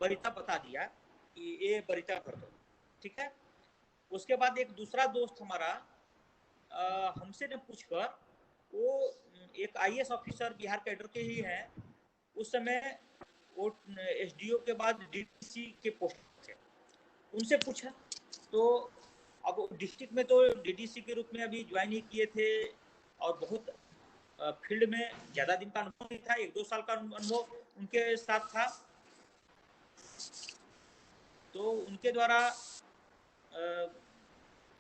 वरीता बता दिया कि ये वरीता भर दो, ठीक है। उसके बाद एक दूसरा दोस्त हमारा हमसे ने पूछकर, वो एक आईएएस ऑफिसर बिहार कैडर के ही हैं, उस समय वो एसडीओ के बाद डीडीसी के पोस्ट थे, उनसे पूछा। तो अब डिस्ट्रिक्ट में तो डीडीसी के रूप में अभी ज्वाइन ही किए थे और बहुत फील्ड में ज़्यादा दिन का अनुभव नहीं था, 1-2 साल का अनुभव उनके साथ था। तो उनके द्वारा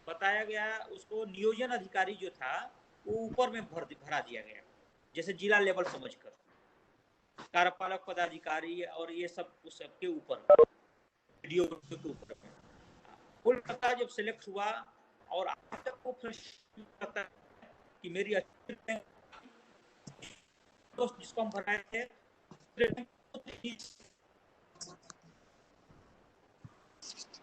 बताया गया, उसको नियोजन अधिकारी जो था वो ऊपर में भरा दिया गया, जैसे जिला लेवल समझकर, कार्यपालक पदाधिकारी और ये सब उस सबके ऊपर, वीडियो के ऊपर। कोलकाता जब सिलेक्ट हुआ और आज तक वो करता है कि मेरी अच्छी दोस्त जिसको हम भराए थे,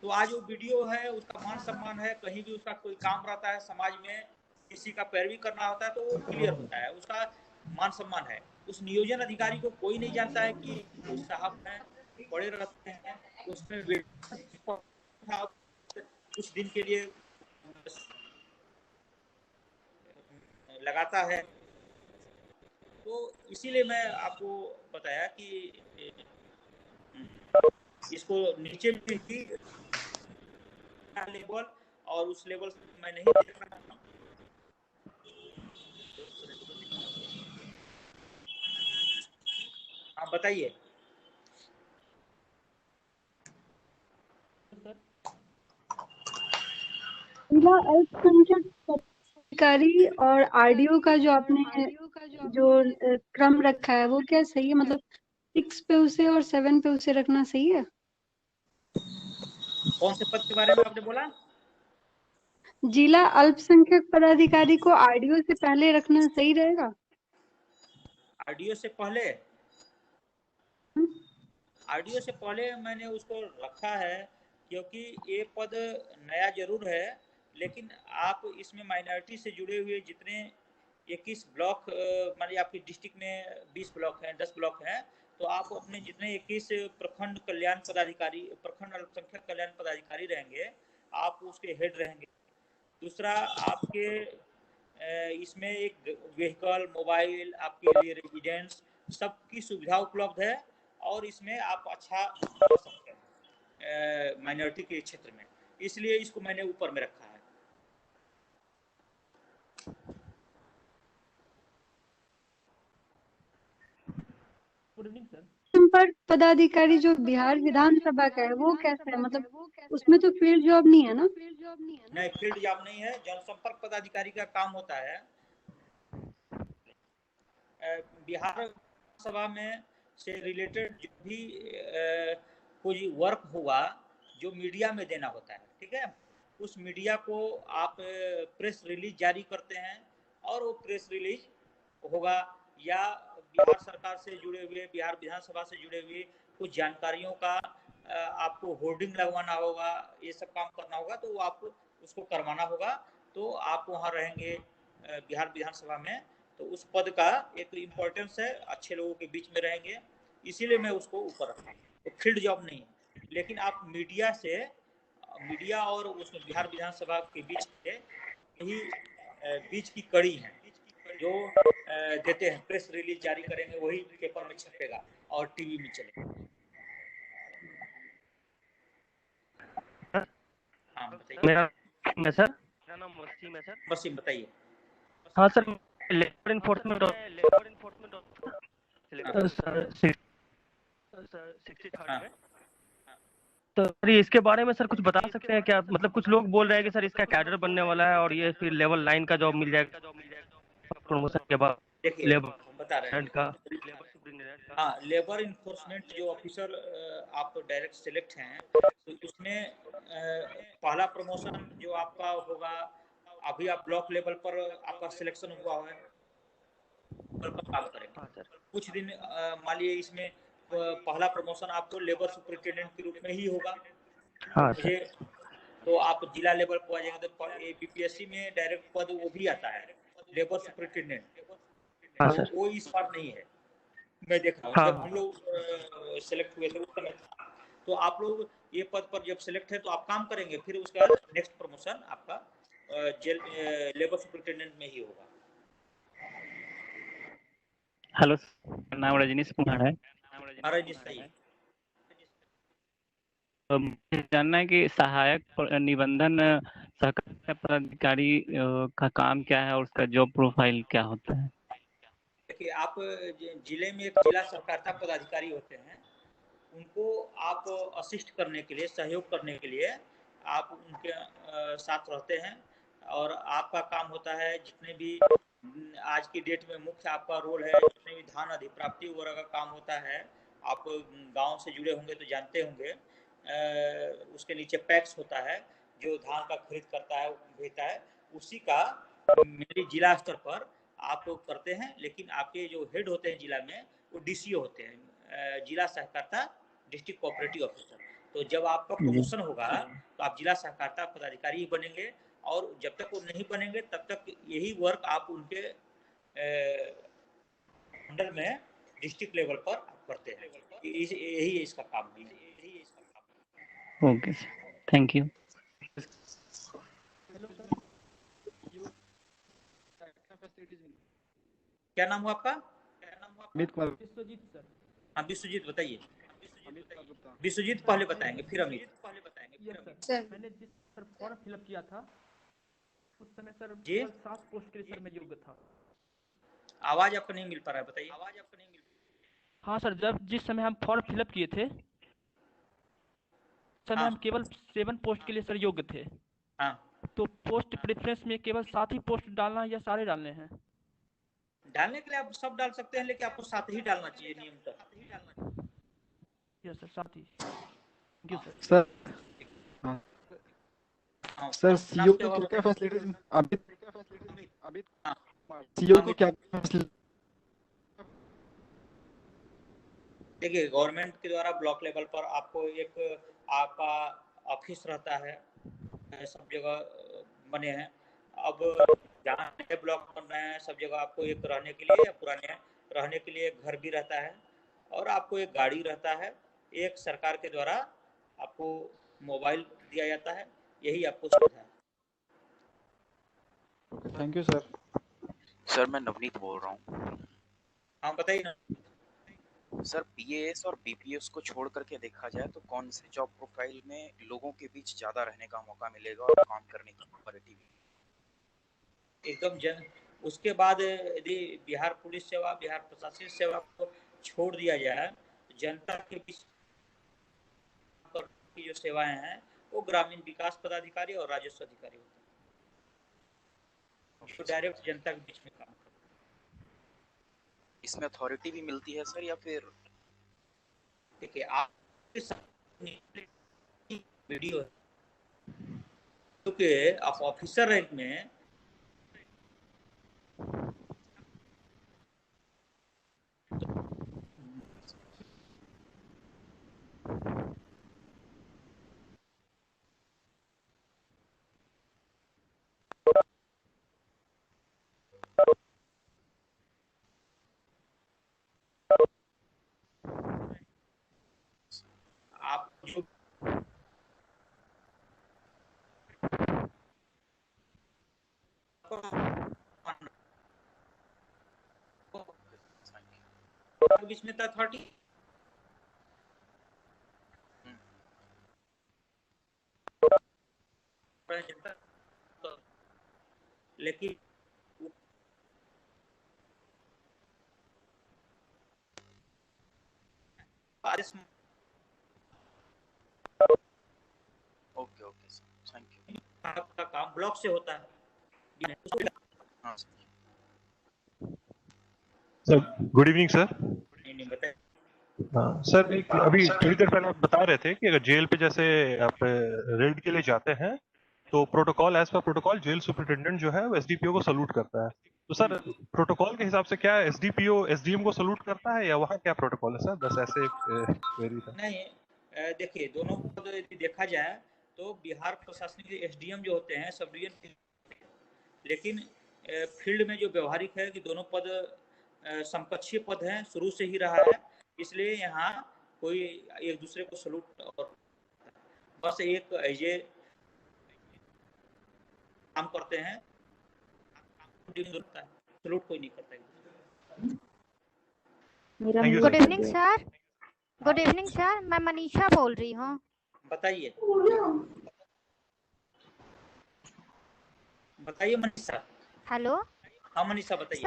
तो आज वो वीडियो है, उसका मान सम्मान है, कहीं भी उसका कोई काम रहता है समाज में, किसी का पैरवी करना होता है तो वो क्लियर होता है, उसका मान सम्मान है। उस नियोजन अधिकारी को कोई नहीं जानता है कि उस साहब हैं, बड़े रहते हैं, उसमें कुछ दिन के लिए लगाता है। तो इसीलिए मैं आपको बताया कि इसको नीचे में ही लेवल और उस लेवल मैं नहीं देख रहा हूँ। हाँ बताइए। जिला अल्पसंख्यक अधिकारी और आरडीओ का जो आपने जो क्रम रखा है वो क्या सही है? मतलब 6 पे उसे और 7 पे उसे रखना सही है? कौन से पद के बारे में आपने बोला? जिला अल्पसंख्यक पदाधिकारी को आरडीओ से पहले रखना सही रहेगा? आरडीओ से पहले? आरडीओ से पहले मैंने उसको रखा है क्योंकि ये पद नया जरूर है, लेकिन आप इसमें माइनॉरिटी से जुड़े हुए जितने 21 ब्लॉक, मान लीजिए आपकी डिस्ट्रिक्ट में 20 ब्लॉक हैं, 10 ब्लॉक हैं, तो आप अपने जितने 21 प्रखंड कल्याण पदाधिकारी, प्रखंड अल्पसंख्यक कल्याण पदाधिकारी रहेंगे, आप उसके हेड रहेंगे। दूसरा, आपके इसमें एक व्हीकल, मोबाइल, आपके लिए रेजिडेंस, सबकी सुविधा उपलब्ध है और इसमें आप अच्छा कर सकते हैं माइनॉरिटी के क्षेत्र में, इसलिए इसको मैंने ऊपर में रखा है। संपर्क पदाधिकारी जो बिहार विधानसभा का है वो कैसा है? मतलब उसमें तो फील्ड जॉब नहीं है ना? नहीं, फील्ड जॉब नहीं है। जनसंपर्क पदाधिकारी का काम होता है बिहार सभा में से रिलेटेड जो भी कोई वर्क हुआ जो मीडिया में देना होता है, ठीक है, उस मीडिया को आप प्रेस रिलीज जारी करते हैं और वो प्रेस रिलीज होगा, या बिहार सरकार से जुड़े हुए, बिहार विधानसभा से जुड़े हुए कुछ जानकारियों का आपको होर्डिंग लगवाना होगा, ये सब काम करना होगा, तो वो आपको उसको करवाना होगा। तो आप वहाँ रहेंगे बिहार विधानसभा में, तो उस पद का एक इम्पोर्टेंस है, अच्छे लोगों के बीच में रहेंगे, इसीलिए मैं उसको ऊपर रखा। तो फील्ड जॉब नहीं है, लेकिन आप मीडिया से, मीडिया और उसमें बिहार विधानसभा के बीच के यही बीच की कड़ी है, जो देते हैं, प्रेस रिलीज जारी करेंगे, वही पेपर में छपेगा और टीवी में चलेगा। हाँ बताइए। मेरा नाम वसीम है सर। वसीम बताइए। हाँ sir, labour enforcement sir 63rd में। तो सर इसके बारे में सर कुछ बता सकते हैं क्या? मतलब कुछ लोग बोल रहे हैं कि सर इसका कैडर बनने वाला है और ये फिर लेवल 9 का जॉब मिल जाएगा प्रमोशन के बाद। देखिए लेबर बता रहे हैं का, हाँ, लेबर इन्फोर्समेंट जो ऑफिसर आप डायरेक्ट सिलेक्ट हैं, तो उसमें पहला प्रमोशन जो आपका होगा, अभी आप ब्लॉक लेवल पर आपका सिलेक्शन हुआ है, पर काम करेंगे कुछ दिन, मान लीजिए इसमें पहला प्रमोशन आपको लेबर सुपरिटेंडेंट के रूप में ही होगा। हाँ मुझे तो आप जिला लेवल पर आ जाएंगे, तो बीपीएससी में डायरेक्ट पद वो भी आता है, लेबर सुपरिटेंडेंट, तो वो इस बार नहीं है, मैं देख रहा हूँ। जब हम लोग सेलेक्ट हुए थे उस समय, आप लोग ये पद पर जब सिलेक्ट है तो आप काम करेंगे, फिर उसके बाद नेक्स्ट प्रमोशन आपका जेल लेबर सुपरिटेंडेंट में ही होगा। हेलो, नाम रजनीश कुमार है। रजनीश सही। मुझे जानना है कि सहायक निबंधन सहकारिता पदाधिकारी का काम क्या है और उसका जॉब प्रोफाइल क्या होता है? देखिए, आप जिले में एक जिला सहकारिता पदाधिकारी होते हैं, उनको आप असिस्ट करने के लिए, सहयोग करने के लिए आप उनके साथ रहते हैं, और आपका काम होता है जितने भी आज की डेट में मुख्य आपका रोल है, जितने भी धान अधिप्राप्ति वगैरह का काम होता है, आप गांव से जुड़े होंगे तो जानते होंगे, उसके नीचे पैक्स होता है जो धान का खरीद करता है, भेजता है, उसी का मेरे जिला स्तर पर आप करते हैं। लेकिन आपके जो हेड होते हैं जिला में, वो डीसीओ होते हैं, जिला सहकारिता डिस्ट्रिक्ट कोऑपरेटिव ऑफिसर। तो जब आपका प्रमोशन होगा तो आप जिला सहकारिता पदाधिकारी ही बनेंगे, और जब तक वो नहीं बनेंगे तब तक यही वर्क आप उनके अंडर में डिस्ट्रिक्ट लेवल पर आप करते हैं। यही इसका काम है। Okay, thank you. क्या नाम हुआ आपका? अमित कुमार। विश्वजीत सर। हाँ, विश्वजीत बताइए। विश्वजीत पहले बताएंगे, फिर अमित। सर, मैंने जिस सर फॉर्म फिलअप किया था उस समय सर जी? केवल 7 पोस्ट के लिए सर मैं योग्य था। आवाज आपका नहीं मिल पा रहा है, बताइए। हाँ सर, जब जिस समय हम फॉर्म फिलअप किए थे सर हाँ। हम केवल 7 पोस्ट के लिए सर योग्य थे। हाँ, तो पोस्ट प्रेफरेंस में केवल 7 ही पोस्ट डालना है या सारे डालने हैं? डालने के लिए आप सब डाल सकते हैं, लेकिन आपको 7 ही डालना चाहिए नियमतः। Yes sir, 7 he. Thank you sir. Sir हाँ, सर नाम सीओ क्या को हुआ क्या क्या बताइए। फैसिलिटीज अमित हाँ, सीओ को अमित। क्या फैसिलिटी? देखिए, गवर्नमेंट के द्वारा ब्लॉक लेवल पर आपको एक आपका ऑफिस रहता है, सब जगह बने हैं। अब जहाँ नए ब्लॉक बन रहे हैं सब जगह आपको एक रहने के लिए या पुराने रहने के लिए एक घर भी रहता है, और आपको एक गाड़ी रहता है। एक सरकार के द्वारा आपको मोबाइल दिया जाता है, यही आपको सुविधा है। Okay, thank you sir. Sir मैं नवनीत बोल रहा हूँ। हाँ, बताइए ना। सर पीएएस और बीपीएस को छोड़ करके देखा जाए तो कौन से जॉब प्रोफाइल में लोगों के बीच ज्यादा रहने का मौका मिलेगा और काम करने की क्वालिटी एकदम उसके बाद यदि बिहार पुलिस सेवा, बिहार प्रशासनिक सेवा को छोड़ दिया जाए तो जनता के बीच की जो सेवाएं हैं वो ग्रामीण विकास पदाधिकारी और राजस्व अधिकारी होते हैं, जो डायरेक्ट जनता के बीच में काम करते हैं। इसमें अथॉरिटी भी मिलती है सर, या फिर देखिए, आप वीडियो है क्योंकि आप ऑफिसर रैंक में आप जो बीच में था 30, लेकिन okay okay sir, thank you. आपका काम ब्लॉक से होता है। हाँ sir. Sir good evening sir. नहीं बताए। हाँ सर, एक अभी थोड़ी देर पहले आप बता रहे थे कि अगर जेल पे जैसे आप रेड के लिए जाते हैं तो protocol, as per protocol jail superintendent जो है वो एसडीपीओ को सलूट करता है। तो सर प्रोटोकॉल के हिसाब से क्या एसडीपीओ एसडीएम को सलूट करता है, या वहाँ क्या प्रोटोकॉल है सर? बस ऐसे क्वेरी था। नहीं, देखिए, दोनों पद यदि देखा जाए तो बिहार प्रशासनिक एसडीएम जो होते हैं सब डिवीजन, लेकिन फील्ड में जो व्यवहारिक है कि दोनों पद समकक्षीय पद हैं, शुरू से ही रहा है, इसलिए यहाँ कोई एक दूसरे को सलूट और बस एक ये काम करते हैं, सलूट कोई नहीं करता है। Thank you, good sir. Evening sir. Good evening sir, मैं मनीषा बोल रही हूँ। बताइए बताइए मनीषा। हेलो हाँ मनीषा बताइए।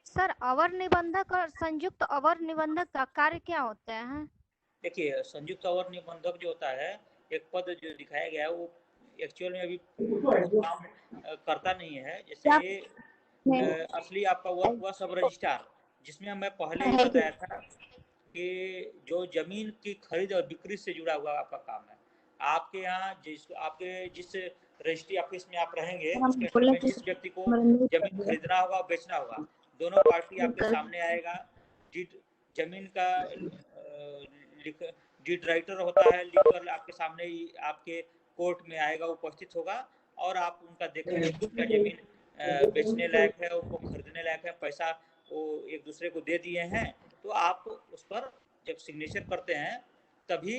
सर अवर निबंधक और संयुक्त अवर निबंधक का कार्य क्या होता है? देखिए संयुक्त अवर निबंधक जो होता है, एक पद जो दिखाया गया है वो एक्चुअल में अभी काम करता नहीं है। जैसे ये असली आपका वर्क हुआ सब रजिस्ट्रार, जिसमें मैं पहले ही बताया था कि जो जमीन की खरीद और बिक्री से जुड़ा हुआ आपका काम है। आपके यहाँ आपके जिस रजिस्ट्री ऑफिस में आप रहेंगे उसके अंदर में जिस व्यक्ति को जमीन खरीदना होगा और बेचना होगा, दोनों पार्टी आपके सामने आएगा। जमीन का डीड राइटर होता है, लिखकर आपके सामने ही आपके कोर्ट में आएगा, उपस्थित होगा और आप उनका देखेंगे कि क्या जमीन बेचने लायक है, उनको खरीदने लायक है, पैसा वो एक दूसरे को दे दिए हैं, तो आप उस पर जब सिग्नेचर करते हैं तभी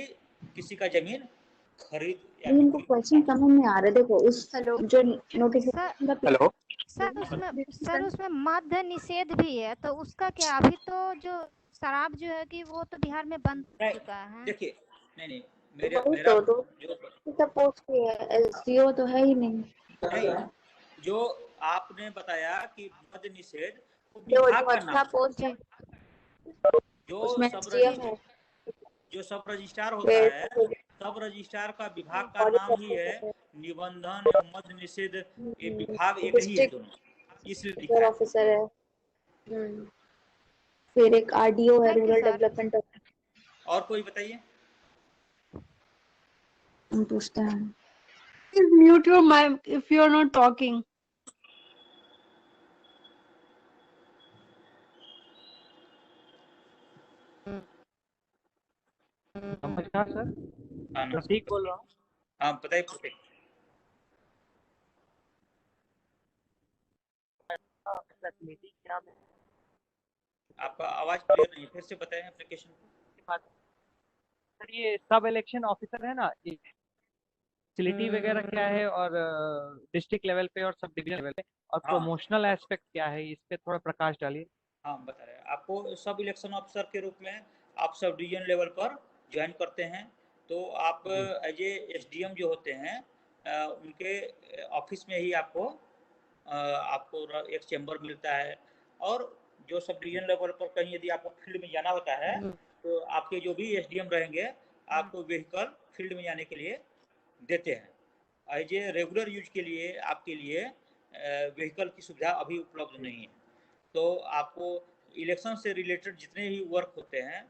किसी का जमीन खरीद इनको क्वेश्चन समझ में आ रहा है। देखो उस जो नोटिफिकेशन का हेलो सर उसमें मद्य निषेध भी है, तो उसका क्या? अभी तो जो शराब जो है कि वो तो बिहार में बंद हो चुका है। देखिए नहीं मेरा जो पोस्ट है एसडीओ तो है ही नहीं। जो आपने बताया कि मद्य निषेध विभाग का नाम पोस्ट जो सब रजिस्ट्रार होता है, सब रजिस्ट्रार का विभाग का नाम ही है निबंधन या मद्य निषेध, ये विभाग एक ही है दोनों, इसलिए लिखा ऑफिसर है। फिर एक आरडीओ है, रूरल डेवलपमेंट। और कोई बताइए। हम पूछते हैं। Please mute your mic if you are not talking. नमस्कार सर, प्रतीक बोल रहा हूँ। हाँ बताइए प्रतीक। आपका आवाज क्लियर नहीं, फिर से बताएं एप्लीकेशन को। सर ये सब इलेक्शन ऑफिसर है ना, फैसिलिटी वगैरह क्या है और डिस्ट्रिक्ट लेवल पे और सब डिवीजन लेवल पे, और प्रमोशनल एस्पेक्ट क्या है, इस पे थोड़ा प्रकाश डालिए। हाँ बता रहे हैं आपको। सब इलेक्शन ऑफिसर के रूप में आप सब डिवीजन लेवल पर ज्वाइन करते हैं, तो आप एज ए एसडीएम जो होते हैं उनके ऑफिस में ही आपको एक चैम्बर मिलता है। और जो सब डिवीजन लेवल पर कहीं यदि आपको फील्ड में जाना होता है तो आपके जो भी एसडीएम रहेंगे आपको व्हीकल फील्ड में जाने के लिए देते हैं। एज ए रेगुलर यूज के लिए आपके लिए व्हीकल की सुविधा अभी उपलब्ध नहीं है। तो आपको इलेक्शन से रिलेटेड जितने भी वर्क होते हैं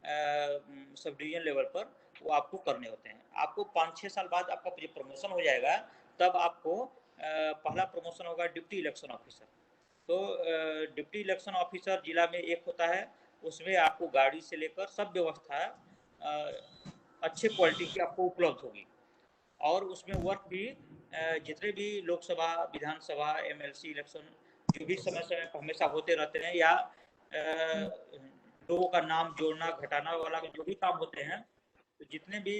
सब डिवीजन लेवल पर वो आपको करने होते हैं। आपको 5-6 साल बाद आपका जब प्रमोशन हो जाएगा तब आपको पहला प्रमोशन होगा डिप्टी इलेक्शन ऑफिसर। तो डिप्टी इलेक्शन ऑफिसर जिला में एक होता है, उसमें आपको गाड़ी से लेकर सब व्यवस्था अच्छे क्वालिटी की आपको उपलब्ध होगी। और उसमें वर्क भी जितने भी लोकसभा, विधानसभा, एमएलसी इलेक्शन जो भी समय समय पर हमेशा होते रहते हैं, या लोगों का नाम जोड़ना घटाना वाला जो भी काम होते हैं, तो जितने भी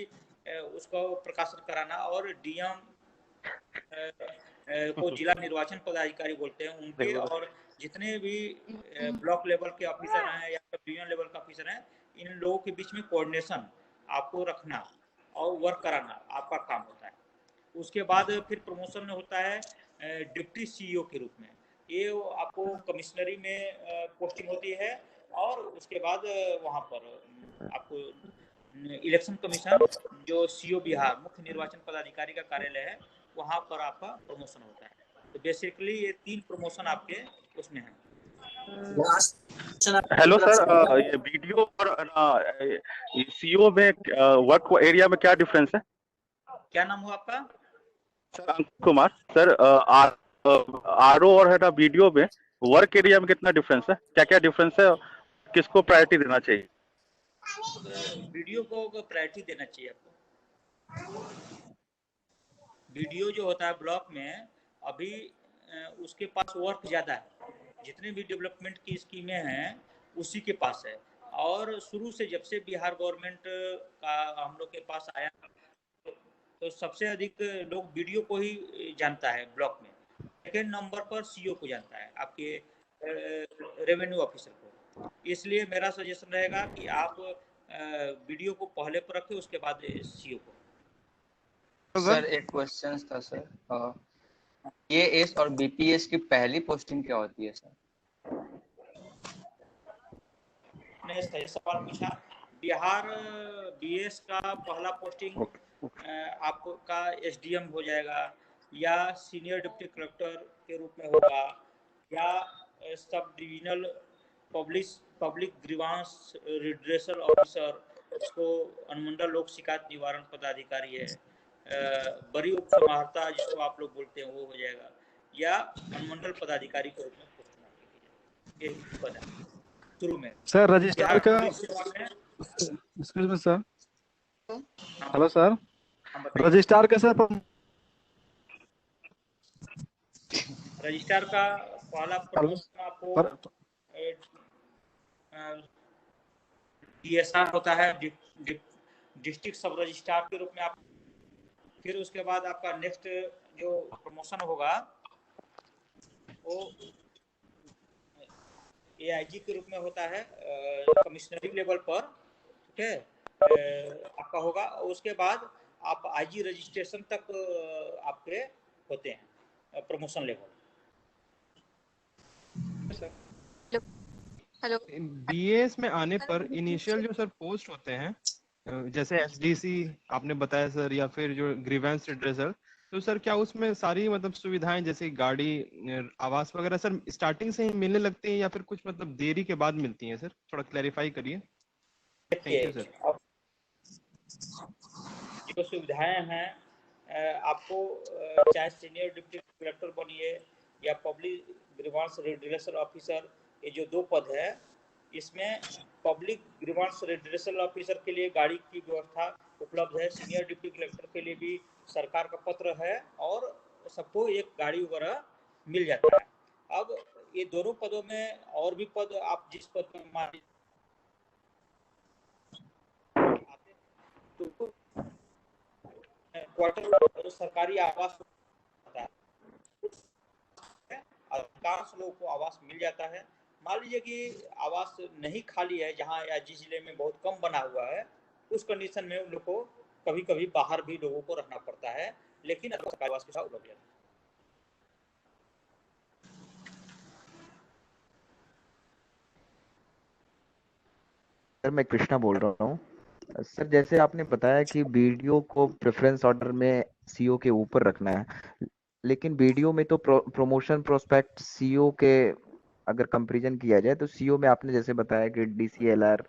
उसको प्रकाशित कराना, और डीएम को जिला निर्वाचन पदाधिकारी बोलते हैं उनके, और जितने भी ब्लॉक लेवल के ऑफिसर हैं या डिवीजन लेवल के ऑफिसर हैं, इन लोगों के बीच में कोऑर्डिनेशन आपको रखना और वर्क कराना आपका काम होता है। उसके बाद फिर प्रमोशन में होता है डिप्टी सीईओ के रूप में। ये आपको कमिश्नरी में पोस्टिंग होती है, और उसके बाद वहाँ पर आपको इलेक्शन कमीशन जो सीईओ बिहार मुख्य निर्वाचन पदाधिकारी का कार्यालय है, वहाँ पर आपका प्रमोशन होता है। तो बेसिकली ये 3 प्रमोशन आपके उसमें हैं। हेलो सर, ये वीडियो और सीईओ में वर्क एरिया में क्या डिफरेंस है? क्या नाम हुआ आपका? सर अंकुर कुमार। सर आरओ और है ना वीडियो में वर्क एरिया में कितना डिफरेंस है, क्या क्या डिफरेंस है, किसको प्रायोरिटी देना चाहिए? वीडियो को प्रायोरिटी देना चाहिए आपको। वीडियो जो होता है ब्लॉक में, अभी उसके पास वर्क ज़्यादा है, जितने भी डेवलपमेंट की स्कीमें हैं उसी के पास है। और शुरू से जब से बिहार गवर्नमेंट का हम लोग के पास आया तो सबसे अधिक लोग बीडीओ को ही जानता है ब्लॉक में, सेकेंड नंबर पर सीओ को जानता है, आपके रेवेन्यू ऑफिसर को। इसलिए मेरा सजेशन रहेगा कि आप बीडीओ को पहले पर रखें, उसके बाद सीओ को। सर एक क्वेश्चन था सर, एएस और बीपीएस की पहली पोस्टिंग क्या होती है सर? ने सही सवाल पूछा। बिहार बीएस का पहला पोस्टिंग आपका एसडीएम हो जाएगा, या सीनियर डिप्टी कलेक्टर के रूप में होगा, या sub divisional public grievance redressal officer, इसको अनुमंडल लोक शिकायत निवारण पदाधिकारी है, बड़ी उप समाहर्ता जिसको आप लोग बोलते हैं वो हो जाएगा, या अनुमंडल पदाधिकारी के रूप में पोस्ट ये पद है शुरू में। सर रजिस्ट्रार का, excuse me sir, hello sir, registrar का सर, रजिस्ट्रार का पहला प्रमोशन आपको डीएसआर होता है, डिस्ट्रिक्ट सब रजिस्ट्रार के रूप में आप, फिर उसके बाद आपका नेक्स्ट जो प्रमोशन होगा वो एआईजी के रूप में होता है, कमिश्नरी लेवल पर, ठीक है, आपका होगा। उसके बाद आप आईजी रजिस्ट्रेशन तक आपके होते हैं प्रमोशन लेवल। हेलो, बीएस में आने पर इनिशियल जो सर पोस्ट होते हैं, जैसे एसडीसी आपने बताया सर, या फिर जो ग्रीवेंस रिड्रेसल, तो सर क्या उसमें सारी मतलब सुविधाएं जैसे गाड़ी, आवास वगैरह सर स्टार्टिंग से ही मिलने लगती हैं या फिर कुछ मतलब देरी के बाद मिलती हैं सर? थोड़ा क्लैरिफाई करिए। Thank you sir. जो सुविधाएं हैं आपको, चाहे सीनियर डिप्टी कलेक्टर बनिए या पब्लिक ग्रीवांस रिड्रेसल ऑफिसर, ये जो दो पद है, इसमें पब्लिक ग्रीवांस रिड्रेसल ऑफिसर के लिए गाड़ी की व्यवस्था उपलब्ध है, सीनियर डिप्टी कलेक्टर के लिए भी सरकार का पत्र है और सबको एक गाड़ी वगैरह मिल जाता है। अब ये दोनों पदों में और भी पद, आप जिस पद में मान तो क्वार्टर सरकारी आवास होता है, अधिकांश लोगों को आवास मिल जाता है। मान लीजिए कि आवास नहीं खाली है जहाँ या जिस जिले में बहुत कम बना हुआ है, उस कंडीशन में उन लोग को कभी कभी बाहर भी लोगों को रहना पड़ता है, लेकिन सरकारी आवास के साथ उपलब्ध है। सर मैं कृष्णा बोल रहा हूँ। सर जैसे आपने बताया कि बीडीओ को प्रेफरेंस ऑर्डर में सीओ के ऊपर रखना है, लेकिन बीडीओ में तो प्रमोशन प्रोस्पेक्ट सीओ के अगर कंपैरिजन किया जाए तो सीओ में आपने जैसे बताया कि डीसीएलआर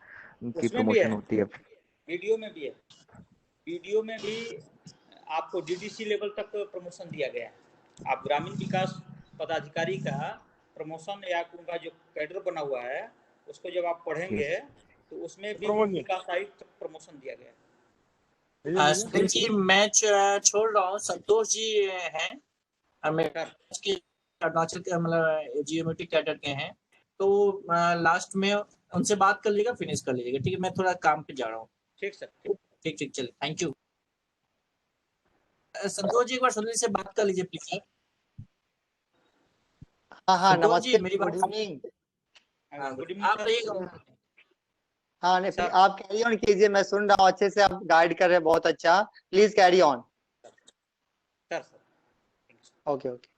की प्रमोशन होती है, वीडियो में भी है, वीडियो में भी आपको डीडीसी लेवल तक प्रमोशन दिया गया है। आप ग्रामीण विकास पदाधिकारी का प्रमोशन या उनका जो कैडर बना हुआ है उसको जब आप पढ़ेंगे तो उसमें भी विकास आयुक्त प्रमोशन दिया गया है। सर जी मैं छोड़ रहा हूँ, संतोष जी हैं अरुणाचल के, मतलब जियोमेट्री कैडर के हैं, तो लास्ट में उनसे बात कर लीजिएगा, फिनिश कर लीजिएगा, ठीक है? मैं थोड़ा काम पे जा रहा हूँ। ठीक सर, ठीक ठीक, चलिए, थैंक यू। संतोष जी एक बार सुनील से बात कर लीजिए प्लीज सर। हाँ नमस्ते, मेरी बात गुड इवनिंग। आप रहिएगा। हाँ नहीं, आप कैरी ऑन कीजिए, मैं सुन रहा हूँ, अच्छे से आप गाइड कर रहे हैं, बहुत अच्छा, please carry on. Okay okay.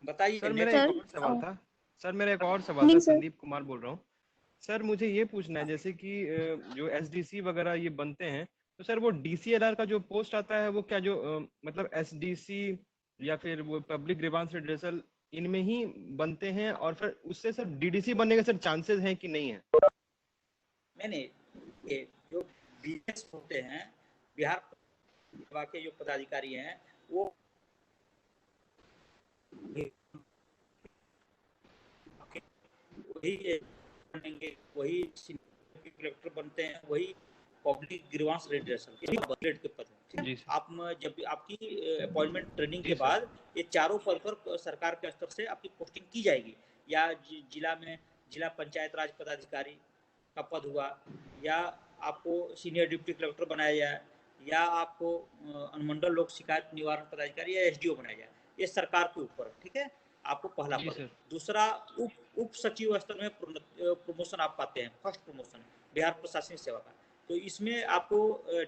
बताइए। सर मेरा एक और सवाल था, संदीप कुमार बोल रहा हूँ। सर मुझे ये पूछना है, जैसे कि जो एसडीसी वगैरह ये बनते हैं, तो सर वो डीसीएलआर का जो पोस्ट आता है वो क्या जो मतलब एसडीसी या फिर वो पब्लिक ग्रीवांस रिड्रेसल इनमें ही बनते हैं, और फिर उससे सर डीडीसी बनने के सर चांसेस हैं कि नहीं है? नहीं, ये जो बीएस होते हैं, बिहार के जो पदाधिकारी हैं वो वही कलेक्टर बनते हैं, वही पब्लिक ग्रीवांस रिड्रेसल के पद, है। जी सर। आप जब भी आपकी अपॉइंटमेंट ट्रेनिंग जी के सर। बाद ये चारों पद पर सरकार के स्तर से आपकी पोस्टिंग की जाएगी, या जिला में जिला पंचायत राज पदाधिकारी का पद हुआ, या आपको सीनियर डिप्टी कलेक्टर बनाया जाए, या आपको अनुमंडल लोक शिकायत निवारण पदाधिकारी या एसडीओ बनाया जाए, ये सरकार के ऊपर है, ठीक है। आपको पहला जी पद। सर। दूसरा उप सचिव स्तर में प्रमोशन आप पाते हैं, फर्स्ट प्रमोशन बिहार प्रशासनिक सेवा का। तो इसमें आपको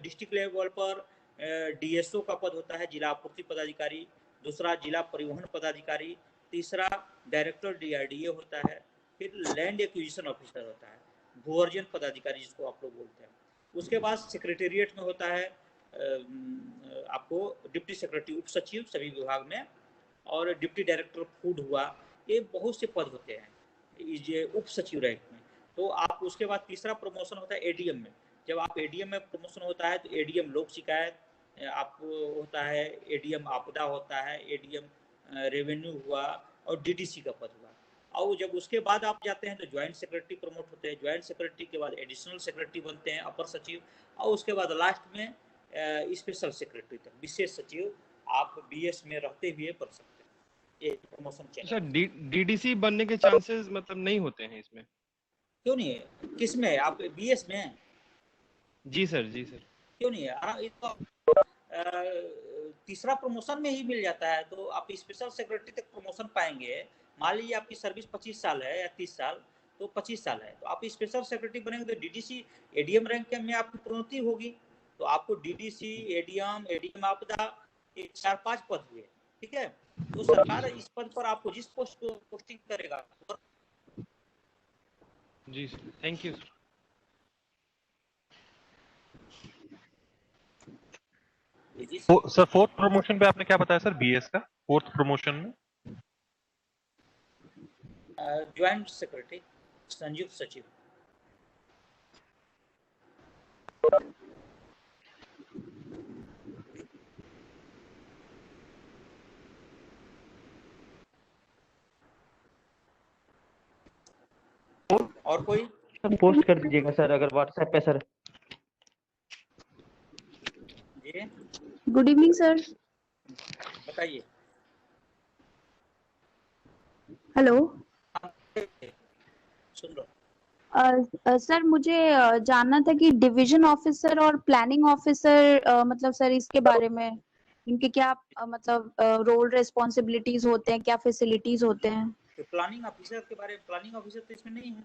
डिस्ट्रिक्ट लेवल पर डीएसओ का पद होता है, जिला आपूर्ति पदाधिकारी। दूसरा जिला परिवहन पदाधिकारी। तीसरा डायरेक्टर डीआरडीए होता है। फिर लैंड एक्विजिशन ऑफिसर होता है, भूअर्जन पदाधिकारी जिसको आप लोग बोलते हैं। उसके बाद सेक्रेटेरिएट में होता है आपको डिप्टी सेक्रेटरी, उप सचिव सभी विभाग में, और डिप्टी डायरेक्टर फूड हुआ। ये बहुत से पद होते हैं ये उप सचिव रैंक में। तो आप उसके बाद तीसरा प्रमोशन होता है एडीएम में। जब आप एडीएम में प्रमोशन होता है तो एडीएम लोक शिकायत आपको होता है, एडीएम आपदा होता है, एडीएम रेवेन्यू हुआ, और डीडीसी का पद हुआ। और जब उसके बाद आप जाते हैं तो ज्वाइंट सेक्रेटरी प्रमोट होते हैं। ज्वाइंट सेक्रेटरी के बाद एडिशनल सेक्रेटरी बनते हैं, अपर सचिव, और उसके बाद लास्ट में स्पेशल सेक्रेटरी तक, विशेष सचिव आप बीएस में रहते हुए बन सकते हैं। ये प्रमोशन चैनल। सर डीडीसी बनने के चांसेस मतलब नहीं होते हैं इसमें? क्यों नहीं है? किस में? आप बीएस में? जी सर, जी सर। क्यों नहीं है? ये तो तीसरा प्रमोशन में ही मिल जाता है। तो आप स्पेशल सेक्रेटरी तक प्रमोशन पाएंगे। मान लीजिए आपकी सर्विस 25 साल है या 30 साल, तो 25 साल है, तो आप स्पेशल सेक्रेटरी बनेंगे तो डीडीसी एडीएम रैंक में आपकी प्रोन्नति होगी। तो आपको डीडीसी, एडीएम आपदा, 4-5 पद हुए, ठीक है। तो सरकार इस पद पर आपको जिस पोस्ट को पोस्टिंग करेगा। जी sir, thank you sir. Sir fourth promotion पे आपने क्या बताया सर, बीएस का फोर्थ प्रमोशन में? ज्वाइंट सेक्रेटरी, संयुक्त सचिव। और कोई पोस्ट कर दीजिएगा सर अगर व्हाट्सएप पे सर। जी गुड इवनिंग सर। बताइए। हेलो सुन लो। सर मुझे जानना था कि डिवीजन ऑफिसर और प्लानिंग ऑफिसर मतलब सर इसके बारे में इनके क्या मतलब रोल रिस्पॉन्सिबिलिटीज होते हैं, क्या फैसिलिटीज होते हैं? तो प्लानिंग ऑफिसर के बारे में, प्लानिंग ऑफिसर तो इसमें नहीं है।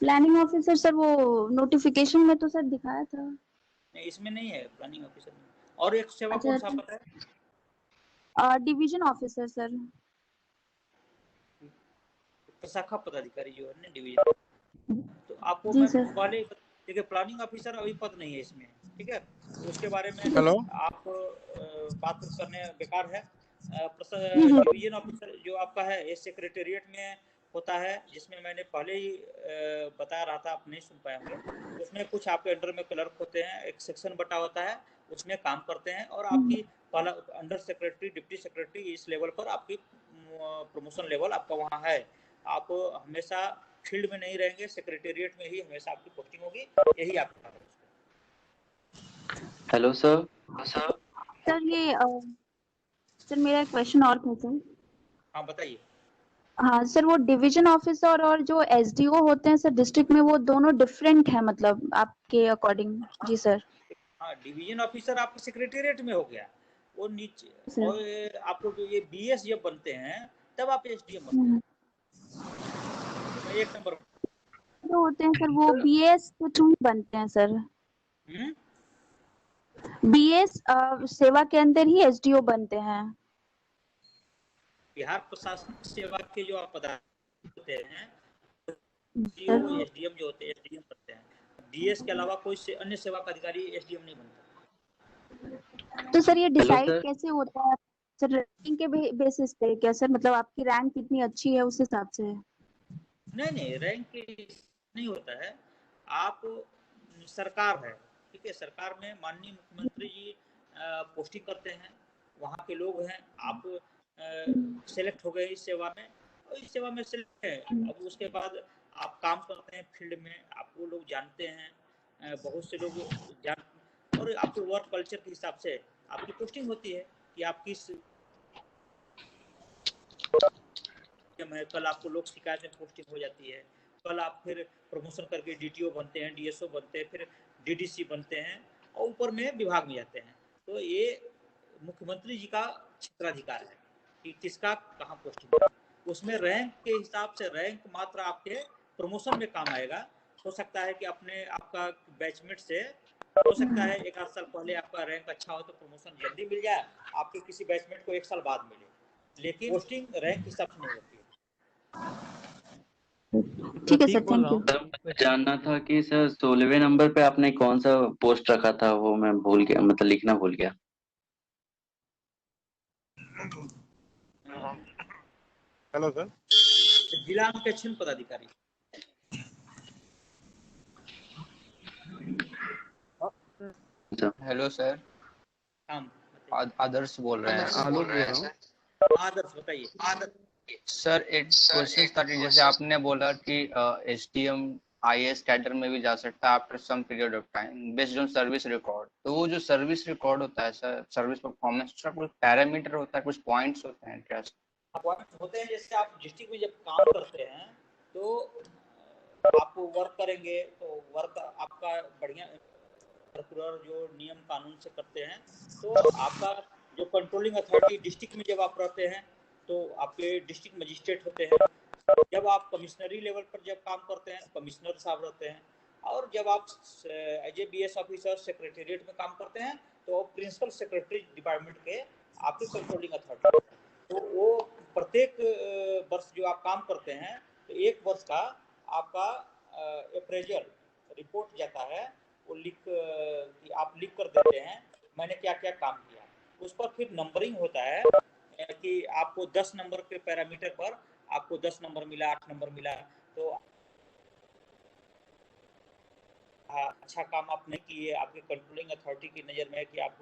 प्लानिंग ऑफिसर सर वो नोटिफिकेशन में तो सर दिखाया था। नहीं, इसमें नहीं है प्लानिंग ऑफिसर में। और एक सेवा कौन सा पता है? Division officer sir. शाखा पदाधिकारी जो है ना, डिवीजन। तो आपको मैं पहले देखिए, प्लानिंग ऑफिसर अभी पद नहीं है इसमें, ठीक है। तो उसके बारे में आप बात करने बेकार है। डिवीजन ऑफिसर जो आपका है ये सेक्रेटेरिएट में होता है, जिसमें मैंने पहले ही बता रहा था, आप नहीं सुन पाए होंगे। उसमें कुछ आपके अंडर में क्लर्क होते हैं, एक सेक्शन बटा होता है, उसमें काम करते हैं। और आपकी पहला अंडर सेक्रेटरी, डिप्टी सेक्रेटरी, इस लेवल पर आपकी प्रमोशन लेवल आपका वहाँ है। आप हमेशा फील्ड में नहीं रहेंगे, सेक्रेटेरिएट में ही हमेशा आपकी पोस्टिंग होगी, यही आपका। Hello sir. सर ये सर मेरा एक क्वेश्चन और था सर। हाँ बताइए। हाँ सर, वो डिवीजन ऑफिसर और जो एसडीओ होते हैं सर डिस्ट्रिक्ट में, वो दोनों डिफरेंट है मतलब आपके अकॉर्डिंग? जी सर। हाँ, डिवीजन ऑफिसर आपके सेक्रेटेरिएट में हो गया, वो नीचे। और आप लोग ये बीएस जब बनते हैं तब आप एसडीएम बनते हैं। तो एक नंबर जो होते हैं सर वो बीएस के थ्रू बनते हैं सर। बीएस सेवा के अंदर ही एसडीओ बनते हैं। बिहार प्रशासनिक सेवा के जो आप पदाधिकारी होते हैं, एसडीएम जो होते हैं, एसडीएम बनते हैं। डीएस के अलावा कोई अन्य सेवा का अधिकारी एसडीएम नहीं बनता। तो सर ये डिसाइड कैसे होता है सर? रैंकिंग के बेसिस पे क्या सर? मतलब आपकी रैंक कितनी अच्छी है उस हिसाब से? नहीं, रैंक नहीं होता है। आप सरकार है, ठीक है। सरकार में माननीय मुख्यमंत्री जी पोस्टिंग करते हैं, वहाँ के लोग हैं। आप सेलेक्ट हो गए इस सेवा में, और इस सेवा में सेलेक्ट है। अब उसके बाद आप काम करते हैं फील्ड में, आपको लोग जानते हैं, बहुत से लोग जान, और आपके वर्क कल्चर के हिसाब से आपकी पोस्टिंग होती है कि आप किस है। कल आपको लोक शिकायत में पोस्टिंग हो जाती है, कल आप फिर प्रमोशन करके डीटीओ बनते हैं, डीएसओ बनते हैं, फिर डीडीसी बनते हैं और ऊपर में विभाग में जाते हैं। तो ये मुख्यमंत्री जी का क्षेत्राधिकार है कि किसका कहाँ पोस्टिंग है। उसमें रैंक के हिसाब से रैंक मात्र आपके प्रमोशन में काम आएगा। हो सकता है कि अपने आपका बैचमेट से हो सकता है एक आध साल पहले आपका रैंक अच्छा हो तो प्रमोशन जल्दी मिल जाए, आपके किसी बैचमेट को एक साल बाद मिले, लेकिन पोस्टिंग रैंक के हिसाब से नहीं होती है। ठीक है सर, थैंक यू। जानना था कि सर 16वें नंबर पे आपने कौन सा पोस्ट रखा था, वो मैं भूल गया, मतलब लिखना भूल गया। हेलो सर, जिला अंकेक्षण पदाधिकारी। हेलो सर, आदर्श बोल रहे हैं। आलोक बोल रहा हूँ। आदर्श बताइए। सर एक क्वेश्चन था कि जैसे आपने बोला कि एसडीएम आईएएस कैडर में भी जा सकता है after some period of time based on service record. तो वो जो सर्विस रिकॉर्ड होता है सर, सर्विस परफॉर्मेंस, उसका कुछ पैरामीटर होता है, कुछ पॉइंट्स होते हैं क्या? पॉइंट्स होते हैं, जैसे आप डिस्ट्रिक्ट में जब काम करते हैं तो आप वर्क करेंगे तो वर्क आपका बढ़िया सर्कुलर जो नियम कानून से करते हैं, तो आपका जो कंट्रोलिंग अथॉरिटी डिस्ट्रिक्ट में जब आप रहते हैं तो आपके डिस्ट्रिक्ट मजिस्ट्रेट होते हैं। जब आप कमिश्नरी लेवल पर जब काम करते हैं कमिश्नर साहब रहते हैं, और जब आप as a BS officer secretariat में काम करते हैं तो प्रिंसिपल सेक्रेटरी डिपार्टमेंट के आपके कंट्रोलिंग अथॉरिटी। तो वो प्रत्येक वर्ष जो आप काम करते हैं तो एक वर्ष का आपका अप्रेजल रिपोर्ट जाता है, वो आप लिख कर देते हैं मैंने क्या क्या काम किया। उस पर फिर नंबरिंग होता है कि आपको 10 नंबर के पैरामीटर पर आपको 10 नंबर मिला, 8 नंबर मिला, तो अच्छा काम आप नहीं किए, आपके कंट्रोलिंग अथॉरिटी की नज़र में है कि आप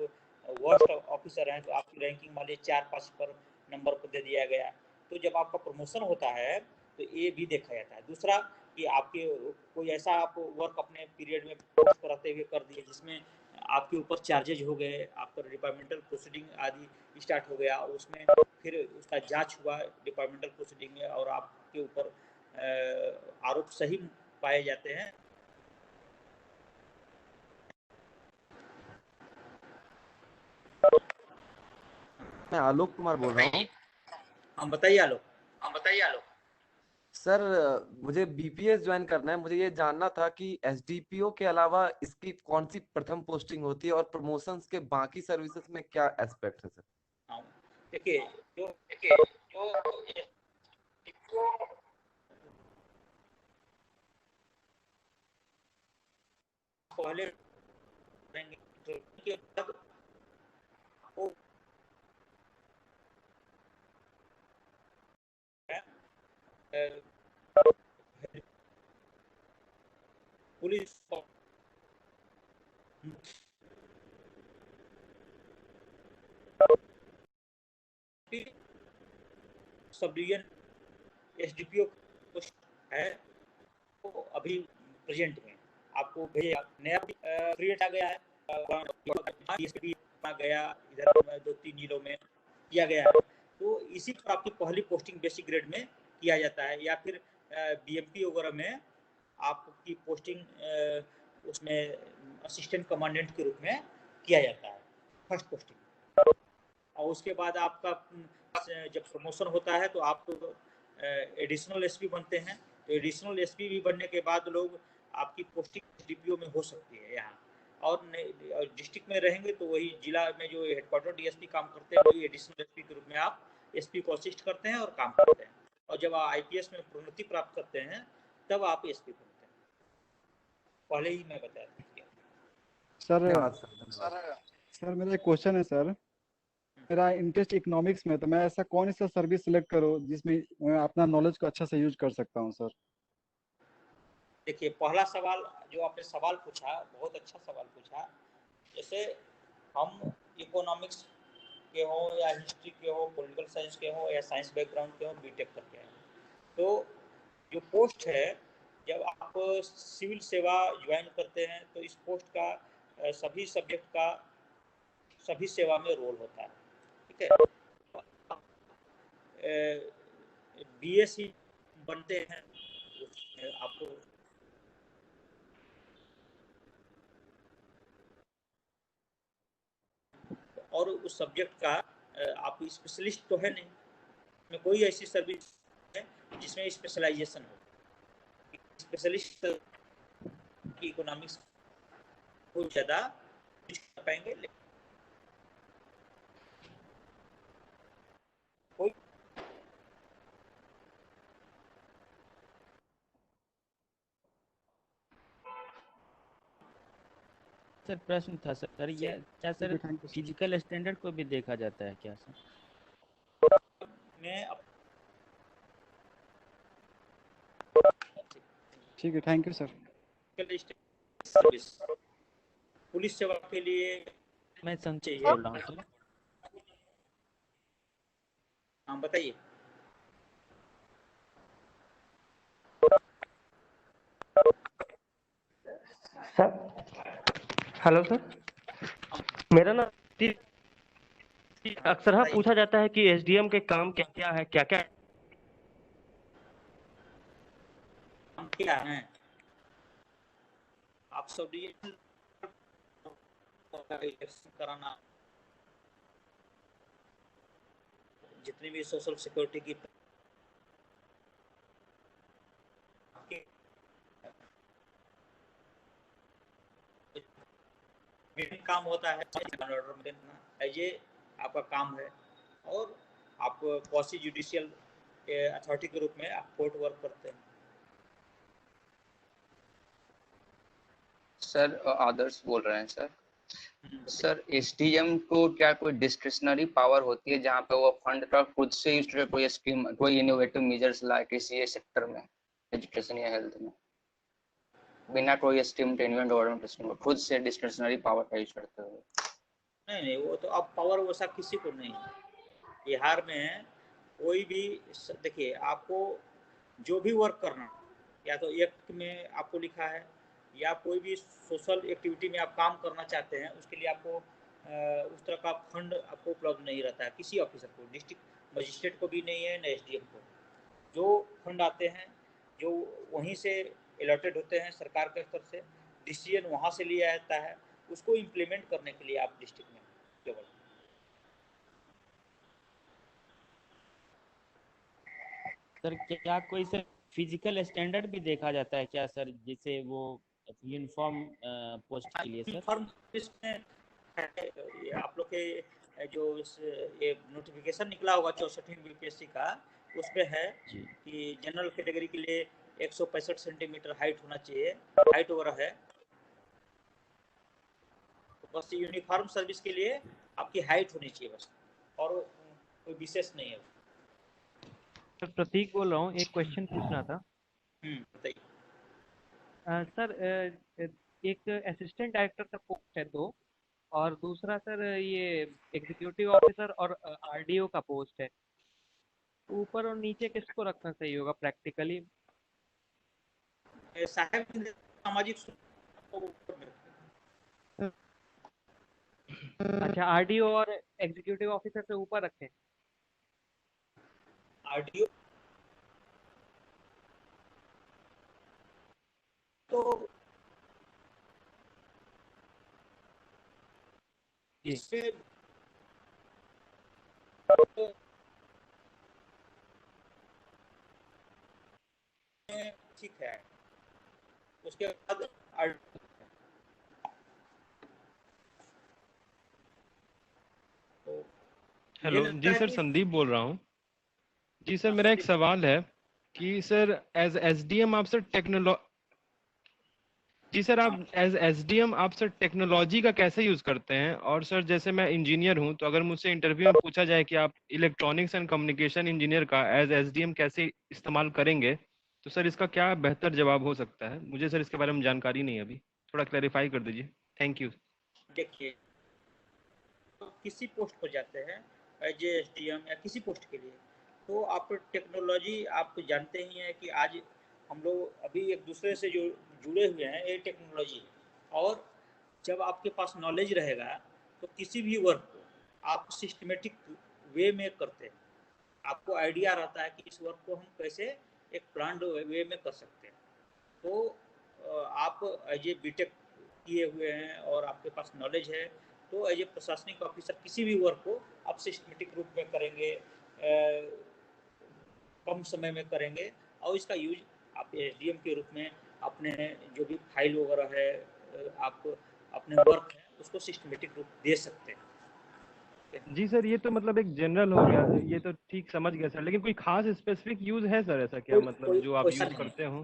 वर्स्ट ऑफिसर हैं तो आपकी रैंकिंग मान लीजिए 4-5 पर नंबर को दे दिया गया। तो जब आपका प्रमोशन होता है तो ये भी देखा जाता है। दूसरा कि आपके कोई ऐसा आप वर्क अपने पीरियड में पोस्ट पर रहते हुए कर दिए जिसमें आपके ऊपर चार्जेज हो गए, आपका डिपार्टमेंटल प्रोसीडिंग आदि स्टार्ट हो गया, उसमें फिर उसका जांच हुआ डिपार्टमेंटल प्रोसीडिंग में और आपके ऊपर आरोप सही पाए जाते हैं। मैं आलोक कुमार बोल रहा हूँ। हम बताइए आलोक। सर मुझे बीपीएस ज्वाइन करना है। मुझे ये जानना था कि एसडीपीओ के अलावा इसकी कौन सी प्रथम पोस्टिंग होती है और प्रमोशंस के बाकी सर्विसेज में क्या एस्पेक्ट है सर? देखिए पहले पुलिस सब डिवीजन एसडीपीओ है तो अभी प्रेजेंट में आपको भेजा नया क्रिएट आ गया है, आ गया इधर 2-3 जिलों में किया गया है। तो इसी पर आपकी पहली पोस्टिंग बेसिक ग्रेड में किया जाता है, या फिर बीएमपी वगैरह में आपकी पोस्टिंग उसमें असिस्टेंट कमांडेंट के रूप में किया जाता है, फर्स्ट पोस्टिंग। और उसके बाद आपका जब प्रमोशन होता है तो आप एडिशनल एसपी बनते हैं। तो एडिशनल एसपी भी बनने के बाद लोग आपकी पोस्टिंग डीपीओ में हो सकती है यहाँ, और डिस्ट्रिक्ट में रहेंगे तो वही जिला में जो हेडक्वार्टर डीएसपी काम करते हैं वही एडिशनल एसपी के रूप में आप एसपी को असिस्ट करते हैं और काम करते हैं। और जब आप आईपीएस में प्रोन्नति प्राप्त करते हैं तब आप एसपी बनते हैं। पहले ही मैं बताया सर मेरा एक क्वेश्चन है सर। मेरा इंटरेस्ट इकोनॉमिक्स में, तो मैं ऐसा कौन सा सर्विस सिलेक्ट करूं जिसमें मैं अपना नॉलेज को अच्छा से यूज कर सकता हूं सर? देखिए पहला सवाल जो आपने सवाल पूछा बहुत अच्छा सवाल पूछा। जैसे हम इकोनॉमिक्स के हो या हिस्ट्री के हो, पॉलिटिकल साइंस के हो या साइंस बैकग्राउंड के हो, बीटेक करके हैं, तो जो पोस्ट है जब आप सिविल सेवा ज्वाइन करते हैं तो इस पोस्ट का सभी सब्जेक्ट का सभी सेवा में रोल होता है, ठीक है। बीएससी बनते हैं उसमें आपको और उस सब्जेक्ट का आप स्पेशलिस्ट तो है नहीं, में कोई ऐसी सर्विस है जिसमें स्पेशलाइजेशन हो। स्पेशलिस्ट की इकोनॉमिक्स को ज़्यादा कुछ कर पाएंगे, कोई सर प्रश्न था सर, ये क्या सर फिजिकल स्टैंडर्ड को भी देखा जाता है क्या सर? ठीक है, thank you sir. Service police सेवा के लिए मैं संजय बोल रहा हूँ सर। हाँ बताइए। सर हेलो सर, मेरा ना अक्सर हाँ पूछा जाता है कि एसडीएम के काम क्या क्या है, क्या क्या क्या है। आप सब इलेक्शन कराना, जितनी भी सोशल सिक्योरिटी की काम होता है, ऑर्डर देना ये आपका काम है। और आप क्वासी जुडिशियल अथॉरिटी के रूप में आप कोर्ट वर्क करते हैं। सर आदर्श बोल रहे हैं सर। सर एसडीएम को क्या कोई डिस्क्रिशनरी पावर होती है जहाँ पे वो फंड का खुद से यूज करे, कोई स्कीम, कोई इनोवेटिव मेजर्स लाए किसी सेक्टर में, एजुकेशन या हेल्थ में, बिना कोई स्कीम टेन्यूमेंट गवर्नमेंट खुद से डिस्क्रिशनरी पावर का यूज करते हुए? नहीं, वो तो अब पावर वैसा किसी को नहीं है बिहार में। कोई भी देखिए, आपको जो भी वर्क करना, या तो एक्ट में आपको लिखा है, या कोई भी सोशल एक्टिविटी में आप काम करना चाहते हैं, उसके लिए आपको उस तरह का फंड आपको उपलब्ध नहीं रहता है किसी ऑफिसर को, डिस्ट्रिक्ट मजिस्ट्रेट को भी नहीं है, न एसडीएम को। जो फंड आते हैं जो वहीं से अलॉटेड होते हैं सरकार के स्तर से, डिसीजन वहाँ से लिया जाता है, उसको इम्प्लीमेंट करने के लिए आप डिस्ट्रिक्ट में केवल। सर क्या कोई सर फिजिकल स्टैंडर्ड भी देखा जाता है क्या सर, जिसे वो यूनिफॉर्म पोस्ट के लिए सर? यूनिफॉर्म इसमें आप लोग के जो ये नोटिफिकेशन निकला होगा 64वीं बीपीएससी का, उसमें है कि जनरल कैटेगरी के लिए 165 सेंटीमीटर हाइट होना चाहिए, हाइट वगैरह है। तो बस यूनिफॉर्म सर्विस के लिए आपकी हाइट होनी चाहिए बस, और कोई विशेष नहीं है। सर प्रतीक बोल रहा हूँ, एक क्वेश्चन पूछना था। बताइए। सर एक असिस्टेंट डायरेक्टर का पोस्ट है 2, और दूसरा सर ये एग्जीक्यूटिव ऑफिसर और आरडीओ का पोस्ट है। ऊपर और नीचे किसको रखना सही होगा प्रैक्टिकली? साहब सामाजिक। अच्छा, आरडीओ और एग्जीक्यूटिव ऑफिसर से ऊपर रखें? आरडीओ तो इससे ठीक है। उसके बाद हेलो जी सर, संदीप बोल रहा हूँ। जी सर, मेरा एक सवाल है कि सर एज एसडीएम आप सर आप सर टेक्नोलॉजी का कैसे यूज करते हैं? और सर जैसे मैं इंजीनियर हूं, तो अगर मुझसे इंटरव्यू में पूछा जाए कि आप इलेक्ट्रॉनिक्स एंड कम्युनिकेशन इंजीनियर का एज एसडीएम कैसे इस्तेमाल करेंगे, तो सर इसका क्या बेहतर जवाब हो सकता है? मुझे सर इसके बारे में जानकारी नहीं है, अभी थोड़ा क्लैरिफाई कर दीजिए। Thank you. देखिए, किसी पोस्ट पर जाते हैं एज एसडीएम या किसी पोस्ट के लिए, तो आप टेक्नोलॉजी आप जानते ही हैं कि आज हम लोग अभी एक दूसरे से जो जुड़े हुए हैं, ये टेक्नोलॉजी। और जब आपके पास नॉलेज रहेगा तो किसी भी वर्क को आप सिस्टमेटिक वे में करते हैं। आपको आइडिया रहता है कि इस वर्क को हम कैसे एक प्लान्ड वे में कर सकते हैं। तो आप एज ए बीटेक किए हुए हैं और आपके पास नॉलेज है, तो एज ए प्रशासनिक ऑफिसर किसी भी वर्क को आप सिस्टमेटिक रूप में करेंगे, कम समय में करेंगे, और इसका यूज आप एसडीएम के रूप में अपने जो भी फाइल वगैरह है, आप अपने वर्क है उसको सिस्टमेटिक रूप दे सकते हैं। जी सर, ये तो मतलब एक जनरल हो गया, ये तो ठीक समझ गया सर, लेकिन कोई खास स्पेसिफिक यूज है सर ऐसा क्या, मतलब जो आप यूज करते हो?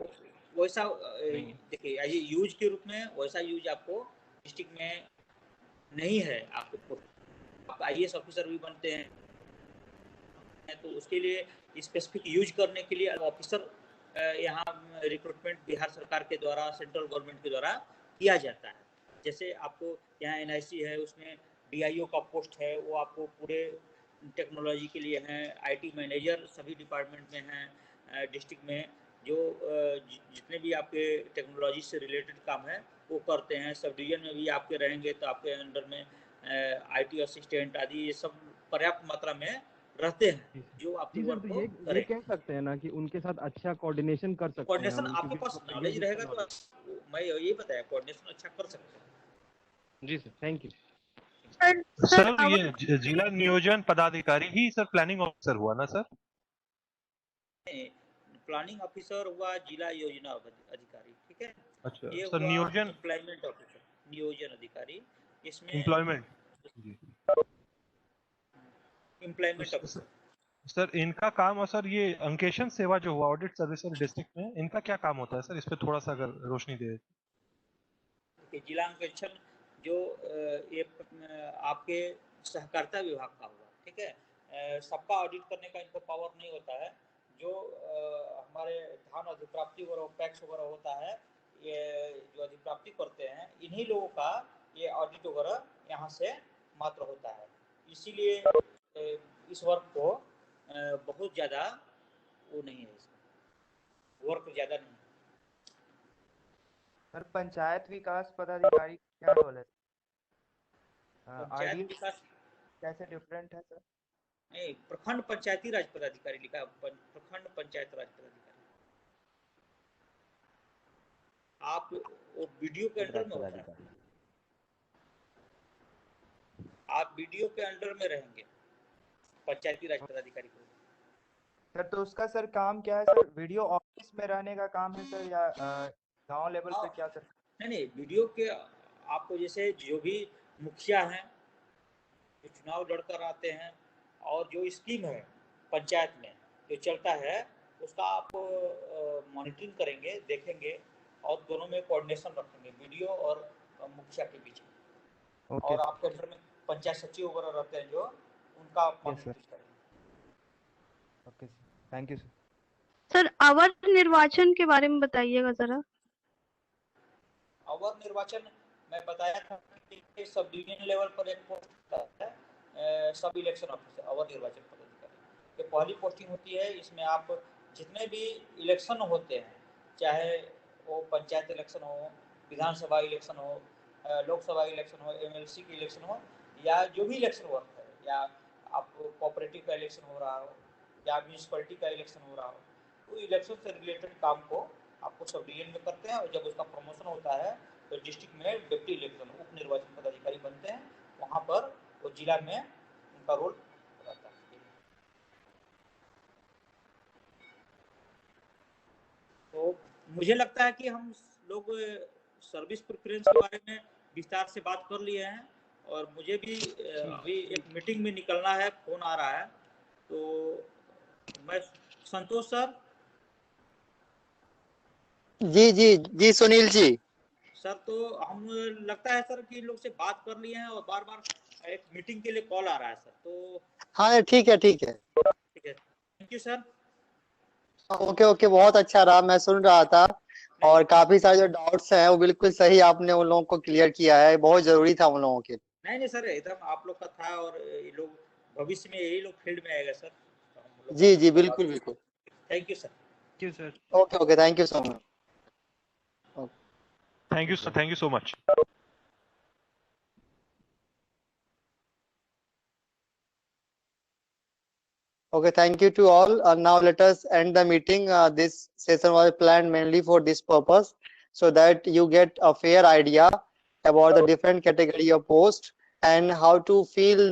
वैसा देखिए यूज के रूप में वैसा यूज आपको डिस्ट्रिक्ट में नहीं है। आपको आप आईएएस ऑफिसर भी बनते हैं तो उसके लिए स्पेसिफिक यूज करने के लिए ऑफिसर यहाँ रिक्रूटमेंट बिहार सरकार के द्वारा, सेंट्रल गवर्नमेंट के द्वारा किया जाता है। जैसे आपको यहाँ एनआईसी है, उसमें डीआईओ का पोस्ट है, वो आपको पूरे टेक्नोलॉजी के लिए हैं। आईटी मैनेजर सभी डिपार्टमेंट में हैं डिस्ट्रिक्ट में, जो जितने भी आपके टेक्नोलॉजी से रिलेटेड काम है वो करते हैं। सब डिवीजन में भी आपके रहेंगे तो आपके अंडर में आईटी असिस्टेंट आदि ये सब पर्याप्त मात्रा में रहते हैं जो आपके वर्क को करें। ये कह सकते हैं ना कि उनके साथ अच्छा कोऑर्डिनेशन कर सकते हैं। कोऑर्डिनेशन आपके पास नॉलेज रहेगा तो मैं यही बताया, कोऑर्डिनेशन अच्छा कर सकते हैं। जी सर, थैंक यू। सर ये जिला नियोजन पदाधिकारी ही सर प्लानिंग ऑफिसर हुआ ना सर? प्लानिंग ऑफिसर हुआ जिला योजना अधिकारी, ठीक है। अच्छा ये सर, नियोजन एम्प्लॉयमेंट ऑफिसर, नियोजन अधिकारी, इसमें एम्प्लॉयमेंट एम्प्लॉयमेंट ऑफिसर। सर इनका काम, और सर ये अंकेशन सेवा जो हुआ ऑडिट सर्विस डिस्ट्रिक्ट में, इनका क्या काम होता है सर? इस पे थोड़ा सा अगर रोशनी दे। जिला अंकेक्षण जो ये आपके सहकारिता विभाग का हुआ, ठीक है। सबका ऑडिट करने का इनको पावर नहीं होता है। जो हमारे धान अधिप्राप्ति वगैरह पैक्स वगैरह होता है, ये जो अधिप्राप्ति करते हैं इन्हीं लोगों का ये ऑडिट वगैरह यहाँ से मात्र होता है। इसीलिए इस वर्क को बहुत ज़्यादा वो नहीं है, इसमें वर्क ज़्यादा नहीं। सर पंचायत विकास पदाधिकारी क्या रोल है? पंचायत विकास कैसे डिफरेंट है सर? नहीं, प्रखंड पंचायती राज पदाधिकारी लिखा है, प्रखंड पंचायत राज पदाधिकारी। आप वो वीडियो के अंडर में होता है, आप वीडियो के अंडर में रहेंगे पंचायती राज पदाधिकारी को। सर तो उसका सर काम क्या है सर? वीडियो ऑफिस में रहने का काम है सर, या गांव लेवल पे क्या सर? नहीं, वीडियो के आपको जैसे जो भी मुखिया हैं जो चुनाव लड़कर आते हैं और जो स्कीम है पंचायत में जो चलता है उसका आप मॉनिटरिंग करेंगे, देखेंगे और दोनों में कोऑर्डिनेशन रखेंगे वीडियो और मुखिया के बीच में। और आपके अंदर में पंचायत सचिव वगैरह रहते हैं जो उनका आप मॉनिटरिंग करेंगे। Okay sir, thank you sir. Sir अवर निर्वाचन के बारे में बताइएगा जरा। अवर निर्वाचन मैं बताया था कि सब डिवीजन लेवल पर एक पोस्ट है, सब इलेक्शन ऑफिसर, अवर निर्वाचन पदाधिकारी। ये पहली पोस्टिंग होती है। इसमें आप जितने भी इलेक्शन होते हैं, चाहे वो पंचायत इलेक्शन हो, विधानसभा इलेक्शन हो, लोकसभा इलेक्शन हो, एमएलसी की इलेक्शन हो, या जो भी इलेक्शन वर्क है, या आपको कोऑपरेटिव का इलेक्शन हो रहा हो या म्यूनिसिपैलिटी का इलेक्शन हो रहा हो, तो इलेक्शन से रिलेटेड काम को आपको सब डिवीजन में करते हैं। और जब उसका प्रमोशन होता है तो डिस्ट्रिक्ट में डिप्टी इलेक्शन उप निर्वाचन पदाधिकारी बनते हैं, वहाँ पर वो जिला में उनका रोल रहता है। तो मुझे लगता है कि हम लोग सर्विस प्रेफरेंस के बारे में विस्तार से बात कर लिए हैं, और मुझे भी अभी एक मीटिंग में निकलना है, फोन आ रहा है। तो मैं संतोष सर। जी जी जी सुनील जी। सर तो हम लगता है सर कि इन लोग से बात कर लिए हैं और बार बार एक मीटिंग के लिए कॉल आ रहा है सर। तो हाँ ठीक है ठीक है ठीक है, thank you sir. Okay okay, बहुत अच्छा रहा, मैं सुन रहा था और काफी सारे जो डाउट्स हैं वो बिल्कुल सही आपने उन लोगों को क्लियर किया है, बहुत जरूरी था उन लोगों के। नहीं सर, एकदम आप लोग का था, और ये लोग भविष्य में यही लोग फील्ड में आएगा सर। जी जी बिल्कुल बिल्कुल। Thank you sir. you, sir. Okay, thank you so much. Thank you, sir. Thank you so much. Okay, thank you to all. Now let us end the meeting. This session was planned mainly for this purpose, so that you get a fair idea about the different category of post and how to fill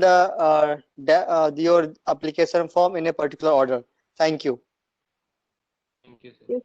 your application form in a particular order. Thank you. Thank you, sir. Yes.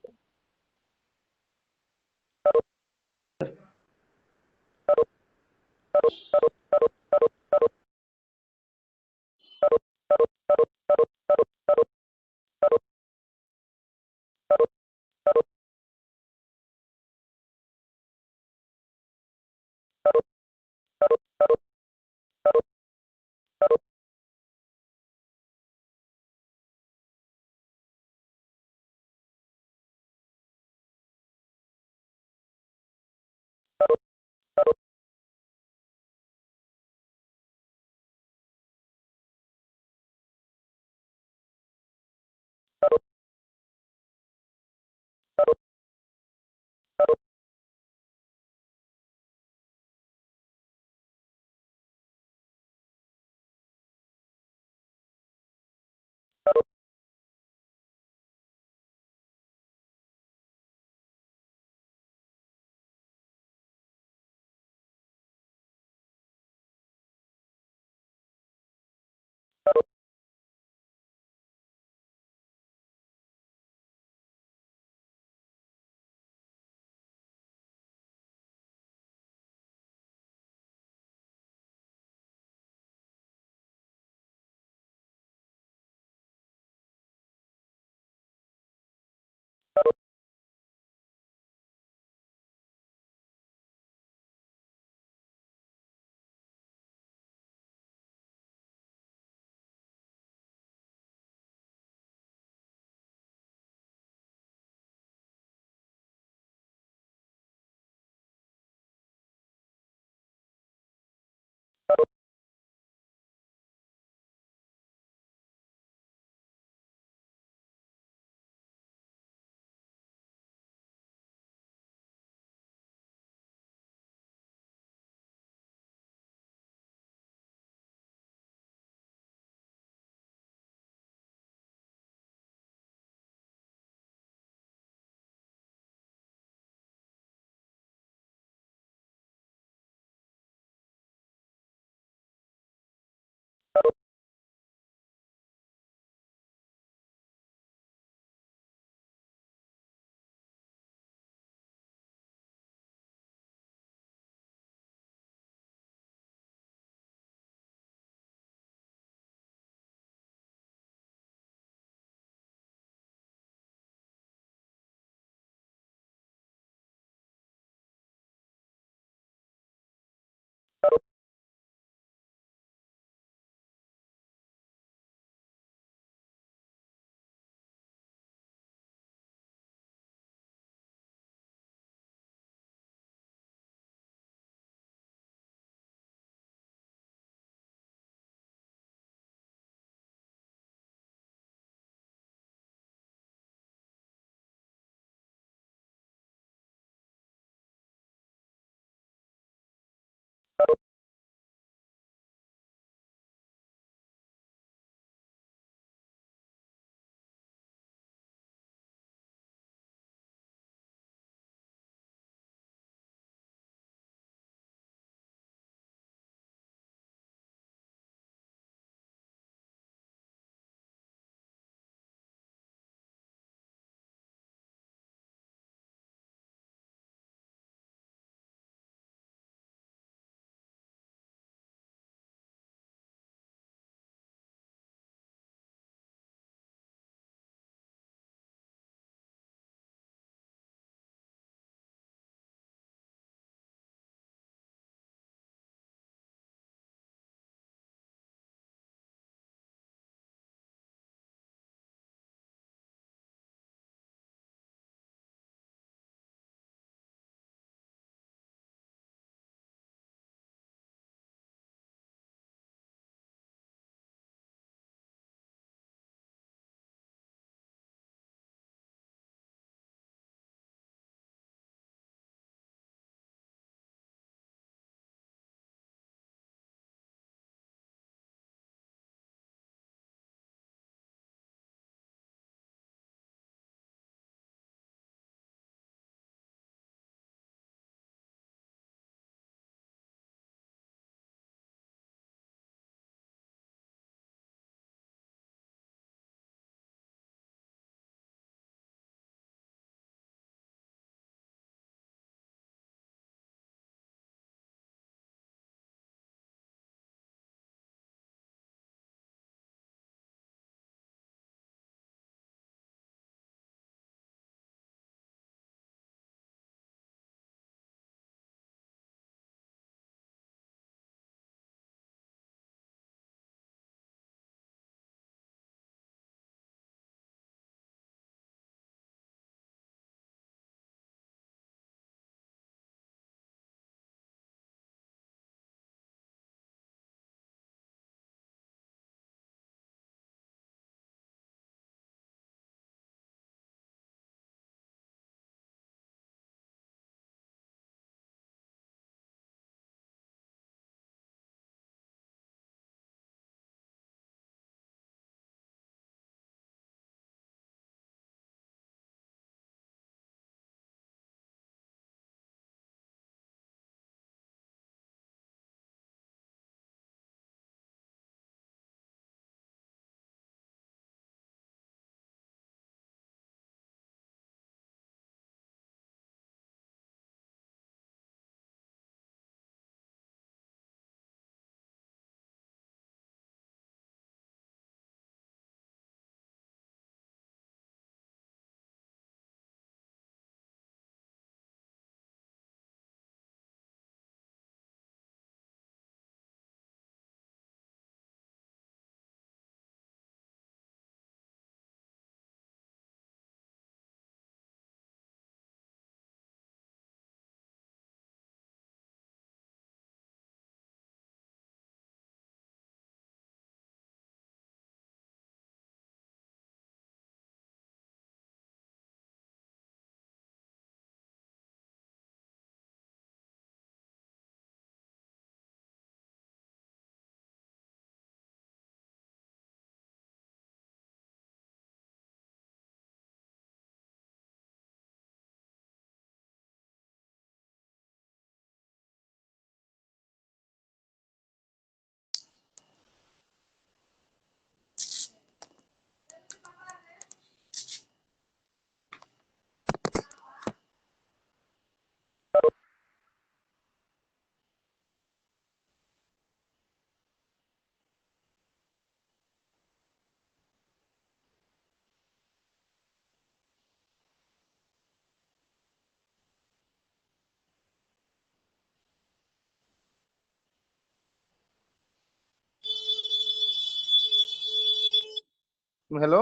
Hello.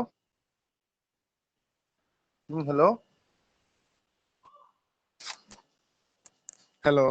Hello. Hello.